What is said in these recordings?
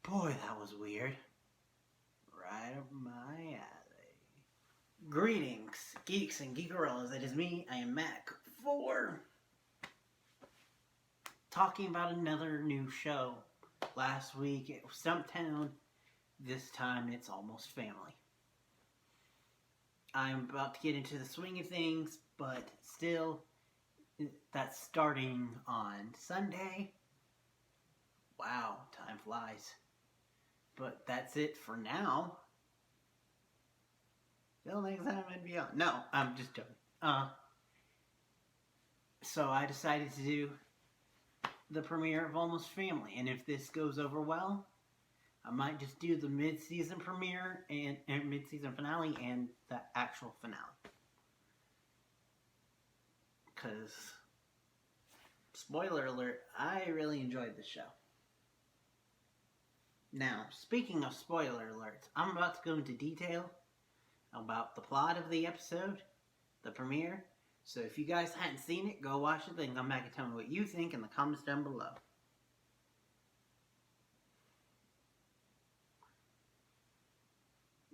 Boy, that was weird. Right up my alley. Greetings, geeks and geekerillas. It is me, I am Mac, for talking about another new show. Last week it was Stumptown. This time it's Almost Family. I'm about to get into the swing of things, but still, that's starting on Sunday. Wow, time flies. But that's it for now. Till next time I'd be on. No, I'm just joking. So I decided to do the premiere of Almost Family, and if this goes over well, I might just do the mid-season premiere and mid-season finale and the actual finale. Because, spoiler alert, I really enjoyed the show. Now, speaking of spoiler alerts, I'm about to go into detail about the plot of the episode, the premiere. So if you guys hadn't seen it, go watch it, then come back and tell me what you think in the comments down below.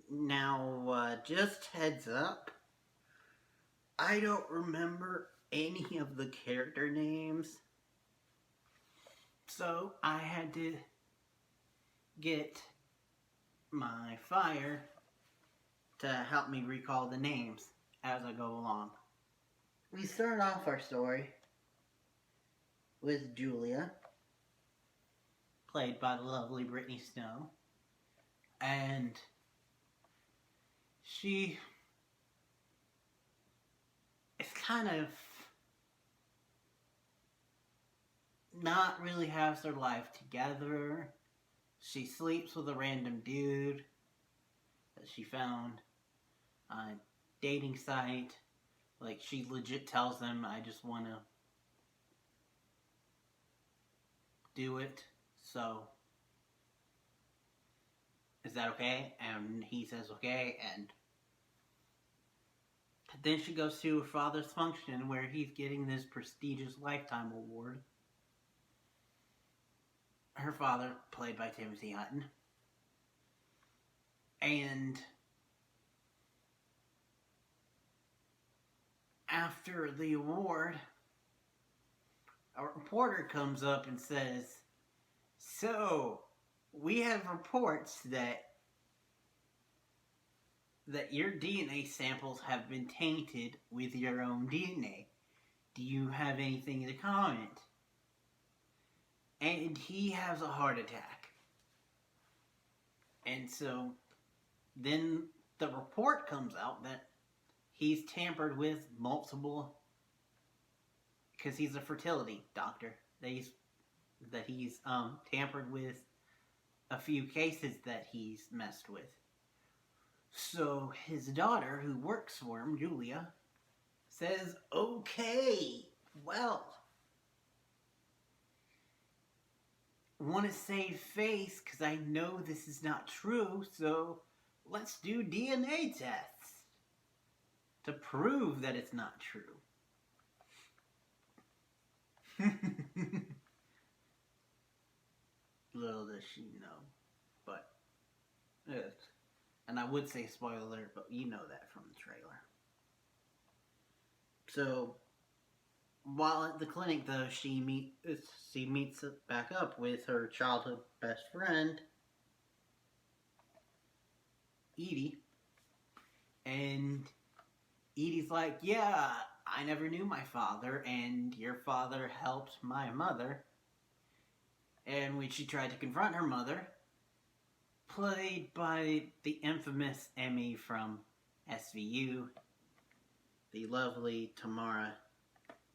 Now, just heads up, I don't remember any of the character names, so I had to get my fire to help me recall the names as I go along. We start off our story with Julia, played by the lovely Brittany Snow, and she is kind of not really has her life together. She sleeps with a random dude that she found on a dating site. Like, she legit tells them, I just want to do it, so is that okay? And he says okay, and then she goes to her father's function where he's getting this prestigious Lifetime Award. Her father, played by Timothy Hutton. And after the award, a reporter comes up and says, so, we have reports that your DNA samples have been tainted with your own DNA. Do you have anything to comment? And he has a heart attack. And so, then the report comes out that he's tampered with multiple, because he's a fertility doctor, that he's tampered with a few cases that he's messed with. So his daughter, who works for him, Julia, says, okay, well, want to save face because I know this is not true, so let's do DNA tests to prove that it's not true. Little does she know, but and I would say spoiler alert, but you know that from the trailer. So while at the clinic, though, she meets back up with her childhood best friend, Edie, and Edie's like, yeah, I never knew my father, and your father helped my mother. And when she tried to confront her mother, played by the infamous Emmy from SVU, the lovely Tamara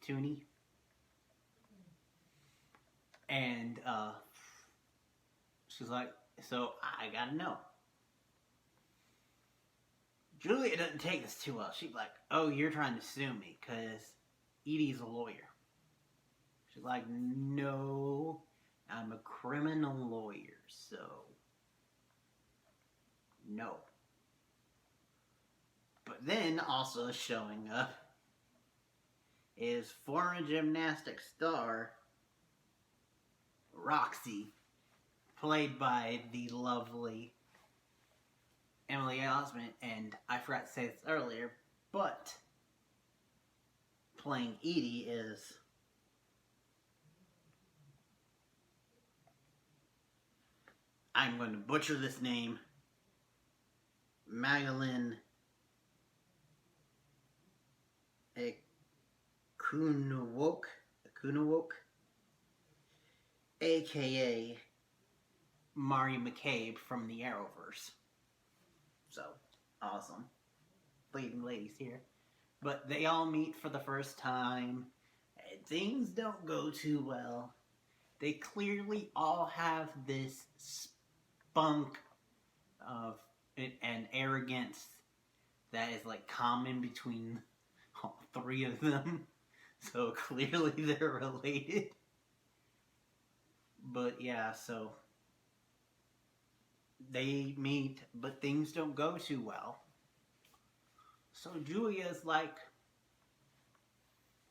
Tooney. And she's like, so I gotta know. Julia doesn't take this too well. She's like, oh, you're trying to sue me because Edie's a lawyer. She's like, no, I'm a criminal lawyer, so no. But then also showing up is former gymnastics star Roxy, played by the lovely Emily Osment, and I forgot to say this earlier, but playing Edie is I'm going to butcher this name, Magdalene Akunawok, aka Mari McCabe from the Arrowverse. So, awesome. Leading ladies here. But they all meet for the first time, and things don't go too well. They clearly all have this spunk of and arrogance that is like common between all three of them. So clearly they're related. But yeah, so they meet, but things don't go too well. So Julia's like,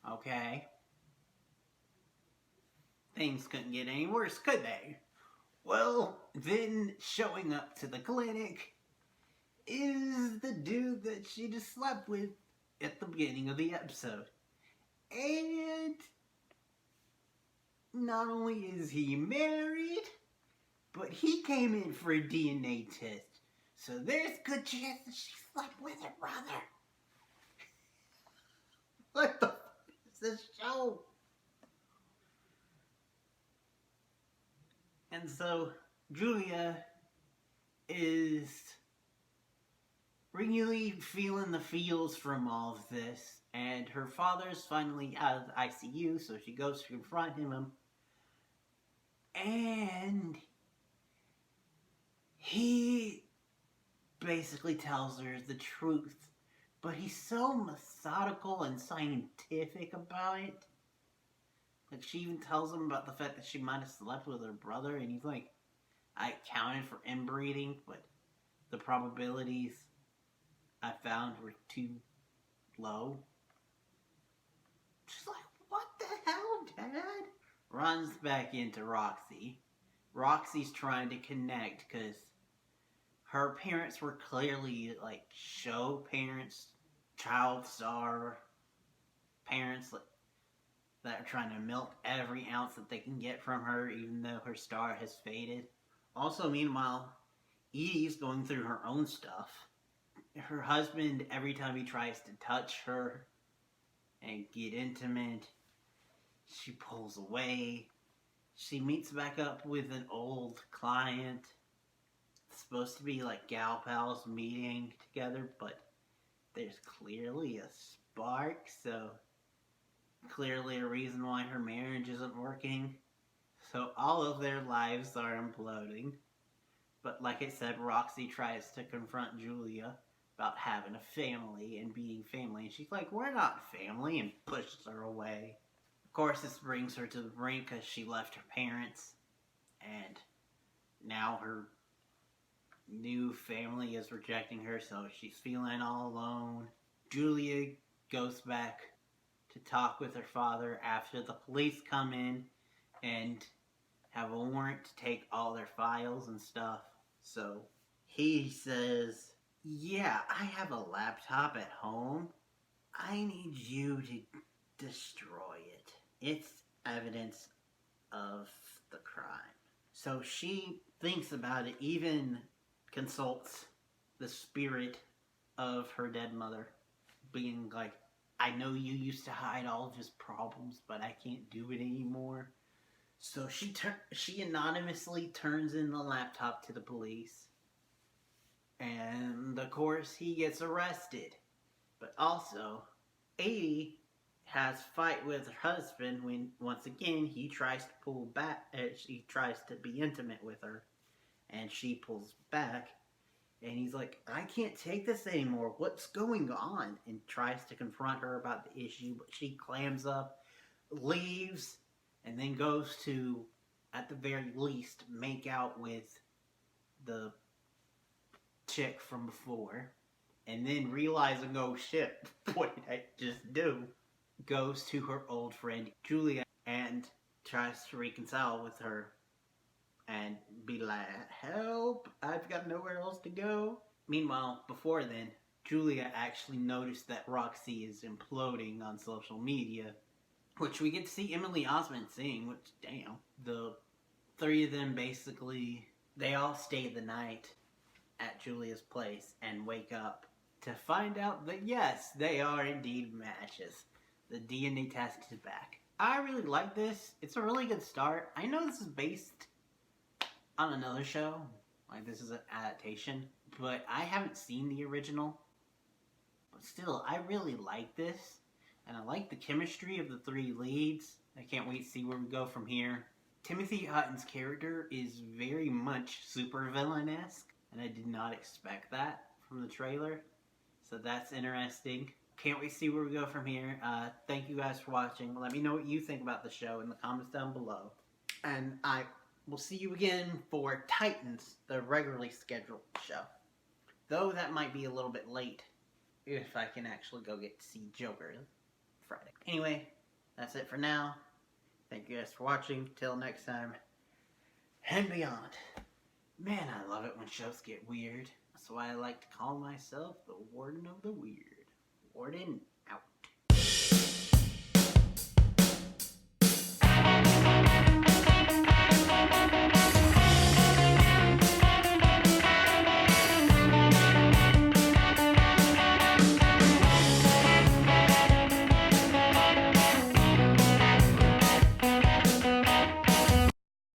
okay, things couldn't get any worse, could they? Well, then showing up to the clinic is the dude that she just slept with at the beginning of the episode. And not only is he married, but he came in for a DNA test. So there's a good chance that she slept with her brother. What the fuck is this show? And so Julia is really feeling the feels from all of this. And her father's finally out of the ICU, so she goes to confront him. And he basically tells her the truth. But he's so methodical and scientific about it. Like, she even tells him about the fact that she might have slept with her brother. And he's like, I accounted for inbreeding, but the probabilities I found were too low. She's like, what the hell, Dad? Runs back into Roxy. Roxy's trying to connect because her parents were clearly like show parents, child star parents that are trying to milk every ounce that they can get from her, even though her star has faded. Also, meanwhile, Edie's going through her own stuff. Her husband, every time he tries to touch her and get intimate, she pulls away. She meets back up with an old client. It's supposed to be like gal pals meeting together, but there's clearly a spark, so clearly a reason why her marriage isn't working. So all of their lives are imploding. But like I said, Roxy tries to confront Julia about having a family and being family. And she's like, we're not family, and pushes her away. Of course, this brings her to the brink because she left her parents. And now her new family is rejecting her, so she's feeling all alone. Julia goes back to talk with her father after the police come in and have a warrant to take all their files and stuff. So he says, yeah, I have a laptop at home. I need you to destroy it. It's evidence of the crime. So she thinks about it, even consults the spirit of her dead mother, being like, I know you used to hide all of his problems, but I can't do it anymore. So she anonymously turns in the laptop to the police. And of course he gets arrested. But also, Edie has a fight with her husband when once again he tries to pull back. She tries to be intimate with her, and she pulls back. And he's like, I can't take this anymore. What's going on? And tries to confront her about the issue, but she clams up, leaves, and then goes to, at the very least, make out with the chick from before. And then realizing, oh shit, what did I just do? Goes to her old friend Julia and tries to reconcile with her and be like, help, I've got nowhere else to go. Meanwhile, before then, Julia actually noticed that Roxy is imploding on social media, which we get to see Emily Osment seeing, which, damn. The three of them basically, they all stay the night at Julia's place and wake up to find out that yes, they are indeed matches. The DNA test is back. I really like this. It's a really good start. I know this is based on another show, like this is an adaptation, but I haven't seen the original. But still, I really like this, and I like the chemistry of the three leads. I can't wait to see where we go from here. Timothy Hutton's character is very much supervillain-esque, and I did not expect that from the trailer, so that's interesting. Can't wait to see where we go from here. Thank you guys for watching. Let me know what you think about the show in the comments down below. And I will see you again for Titans, the regularly scheduled show. Though that might be a little bit late if I can actually go get to see Joker Friday. Anyway, that's it for now. Thank you guys for watching. Till next time, and beyond. Man, I love it when shows get weird. That's why I like to call myself the Warden of the Weird. Warden